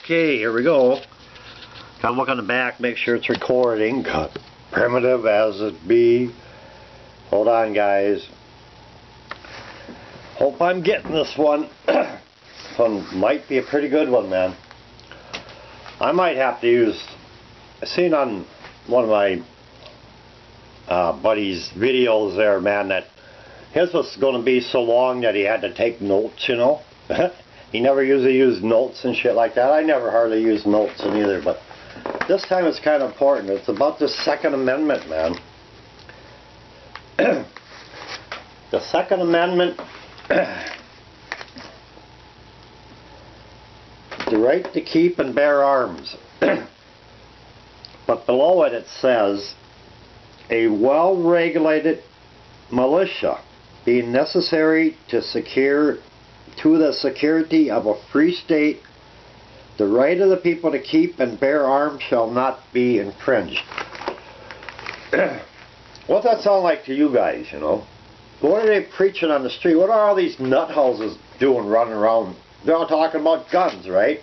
Okay, here we go. Gotta look on the back, make sure it's recording. Cut. Primitive as it be. Hold on, guys. Hope I'm getting this one. This one might be a pretty good one, man. I might have to use... I seen on one of my buddy's videos there, man, that his was going to be so long that he had to take notes, you know. He never usually used notes and shit like that. I never hardly use notes in either, but this time it's kind of important. It's about the Second Amendment, man. The Second Amendment, the right to keep and bear arms. But below it, it says, a well-regulated militia being necessary to the security of a free state, the right of the people to keep and bear arms shall not be infringed. What's that sound like to you guys, you know? What are they preaching on the street? What are all these nut houses doing running around? They're all talking about guns, right?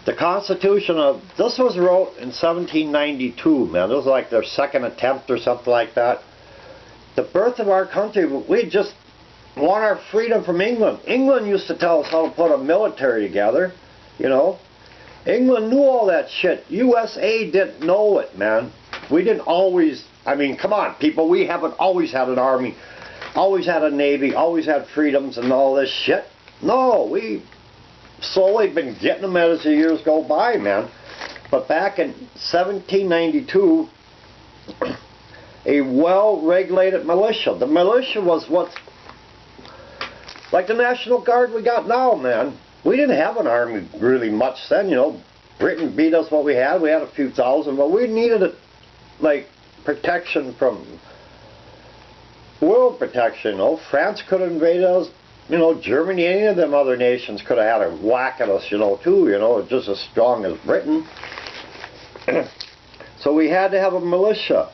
The Constitution of... This was wrote in 1792, man. It was like their second attempt or something like that. The birth of our country, we just want our freedom from England. England used to tell us how to put a military together, you know. England knew all that shit. USA didn't know it, man. We didn't always... I mean, come on, people. We haven't always had an army, always had a navy, always had freedoms and all this shit. No, we slowly been getting them as the years go by, man. But back in 1792, a well-regulated militia. The militia was what's like the National Guard we got now, man. We didn't have an army really much then, you know. Britain beat us what we had. We had a few thousand, but we needed it, like, protection from world protection, you know. France could have invaded us, you know. Germany, any of them other nations could have had a whack at us, you know, too, you know, just as strong as Britain. So we had to have a militia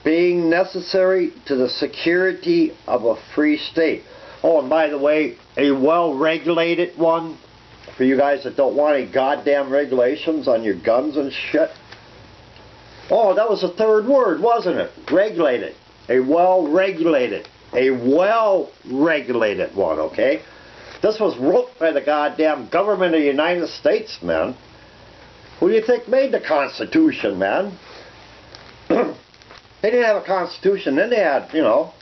being necessary to the security of a free state. Oh, and by the way, a well-regulated one, for you guys that don't want any goddamn regulations on your guns and shit. Oh, that was the third word, wasn't it? Regulated. A well-regulated. A well-regulated one, okay? This was wrote by the goddamn government of the United States, man. Who do you think made the Constitution, man? They didn't have a Constitution, then they had, you know,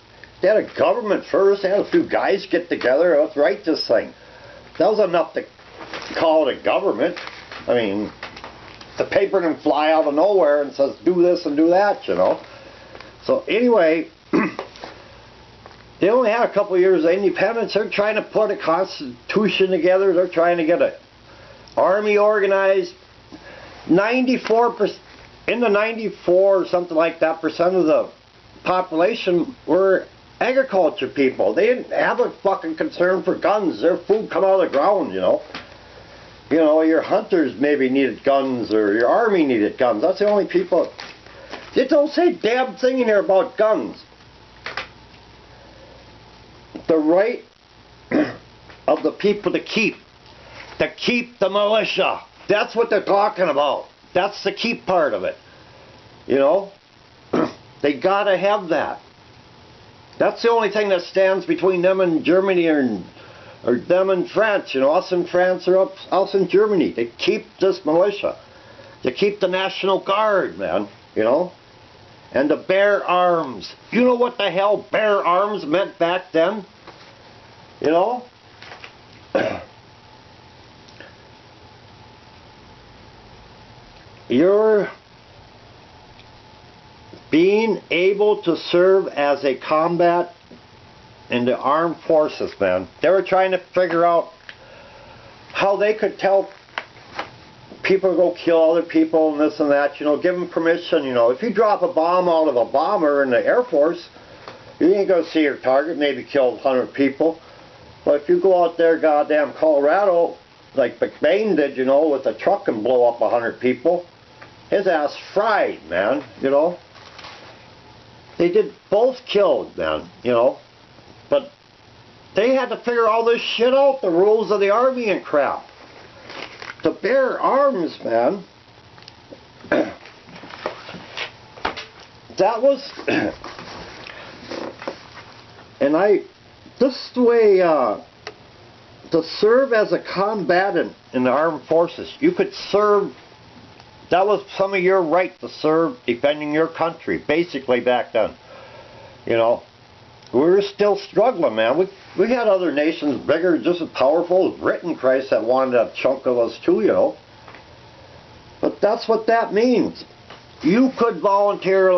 they had a government first, they had a few guys get together, let's write this thing. That was enough to call it a government. I mean, the paper didn't fly out of nowhere and says do this and do that, you know. So anyway, they only had a couple of years of independence. They're trying to put a constitution together. They're trying to get an army organized. 94%, in the 94 or something like that percent of the population were agriculture people. They didn't have a fucking concern for guns. Their food come out of the ground, you know. You know, your hunters maybe needed guns, or your army needed guns. That's the only people. They don't say a damn thing in here about guns. The right of the people to keep the militia. That's what they're talking about. That's the keep part of it. You know? They gotta have that. That's the only thing that stands between them and Germany, or them and France, you know, us in France or us in Germany. They keep this militia. They keep the National Guard, man, you know. And the bear arms. You know what the hell bear arms meant back then? You know? You're being able to serve as a combat in the armed forces, man. They were trying to figure out how they could tell people to go kill other people and this and that, you know, give them permission, you know. If you drop a bomb out of a bomber in the Air Force, you ain't going to see your target, maybe kill 100 people. But if you go out there, goddamn Colorado, like McBain did, you know, with a truck and blow up 100 people, his ass fried, man, you know. They did both killed, man, you know. But they had to figure all this shit out, the rules of the army and crap. to bear arms, man. That was, and this is the way, to serve as a combatant in the armed forces. You could serve, that was some of your right to serve defending your country, basically back then. You know, we were still struggling, man. We had other nations bigger, just as powerful as Britain, Christ, that wanted a chunk of us too, you know. But that's what that means. You could volunteer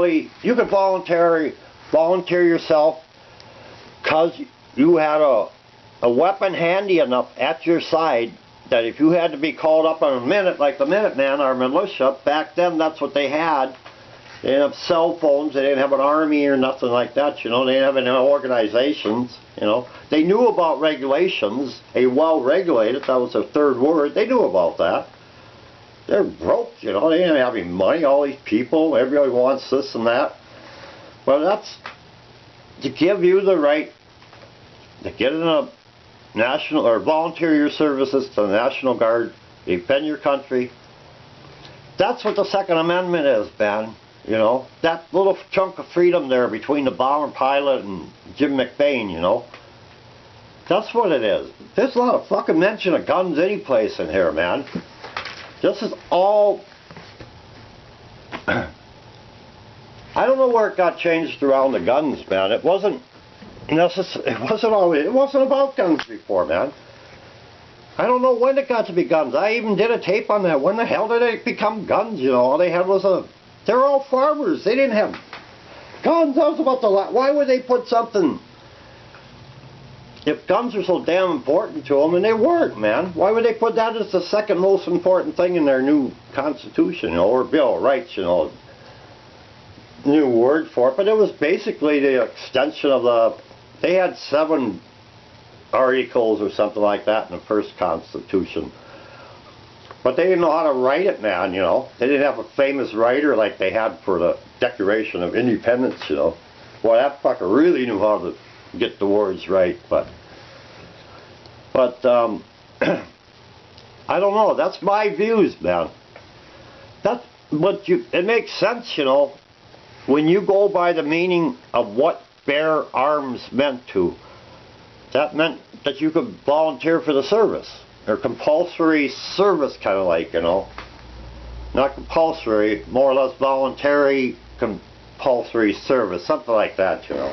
yourself because you had a weapon handy enough at your side that if you had to be called up in a minute, like the Minutemen or militia, back then that's what they had. They didn't have cell phones, they didn't have an army or nothing like that, you know. They didn't have any organizations, you know. They knew about regulations, a well-regulated, that was the third word, they knew about that. They're broke, you know, they didn't have any money, all these people, everybody wants this and that. Well, that's to give you the right to get in a national, or volunteer your services to the National Guard, defend your country. That's what the Second Amendment is, man. You know, that little chunk of freedom there between the bomber pilot and Jim McBain, you know. That's what it is. There's a lot of fucking mention of guns any place in here, man. This is all... I don't know where it got changed around the guns, man. It wasn't about guns before, man. I don't know when it got to be guns. I even did a tape on that. When the hell did it become guns, you know? All they had was they were all farmers. They didn't have guns. That was about why would they put something... If guns are so damn important to them, and they weren't, man, why would they put that as the second most important thing in their new Constitution, you know, or Bill of Rights, you know, new word for it, but it was basically the extension of they had 7 articles or something like that in the first Constitution, but they didn't know how to write it, man, you know. They didn't have a famous writer like they had for the Declaration of Independence, you know. Well, that fucker really knew how to get the words right, but I don't know. That's my views, man. It makes sense, you know, when you go by the meaning of what bear arms meant to. That meant that you could volunteer for the service, or compulsory service, kind of like, you know, not compulsory, more or less voluntary compulsory service, something like that, you know.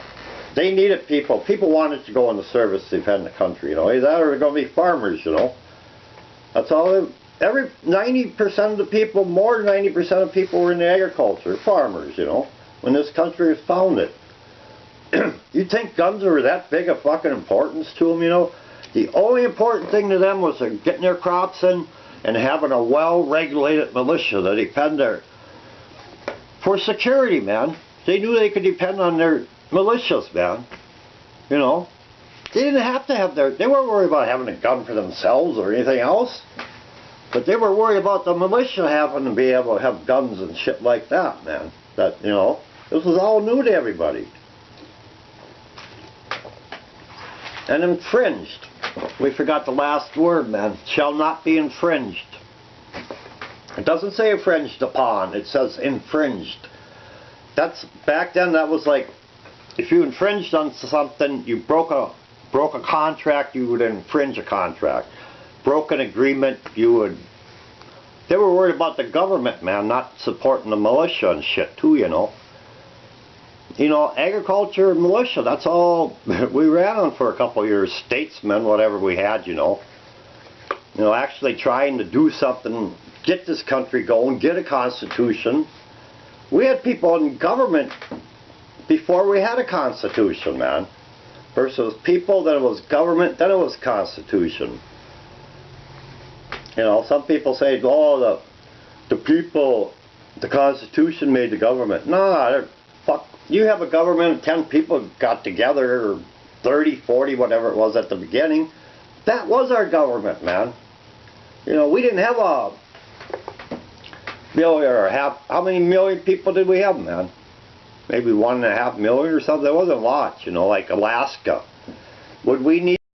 They needed people. People wanted to go in the service to defend the country, you know. Either that or they're going to be farmers, you know. That's all. 90% of the people, more than 90% of people were in the agriculture, farmers, you know, when this country was founded. You think guns were that big a fucking importance to them, you know? The only important thing to them was getting their crops in and having a well-regulated militia to defend for security, man. They knew they could depend on their militias, man. You know, they didn't have to have they weren't worried about having a gun for themselves or anything else, but they were worried about the militia having to be able to have guns and shit like that, man. That, you know, this was all new to everybody. And infringed. We forgot the last word, man. Shall not be infringed. It doesn't say infringed upon, it says infringed. That's, back then that was like, if you infringed on something, you broke a contract, you would infringe a contract. Broke an agreement, you would... They were worried about the government, man, not supporting the militia and shit too, you know. You know, agriculture and militia, that's all we ran on for a couple of years. Statesmen, whatever we had, you know. You know, actually trying to do something, get this country going, get a constitution. We had people in government before we had a constitution, man. First it was people, then it was government, then it was constitution. You know, some people say, oh, the people, the constitution made the government. Nah, fuck. You have a government, 10 people got together, or 30, 40, whatever it was at the beginning. That was our government, man. You know, we didn't have a million or how many million people did we have, man? Maybe 1.5 million or something. It wasn't a lot, you know, like Alaska. Would we need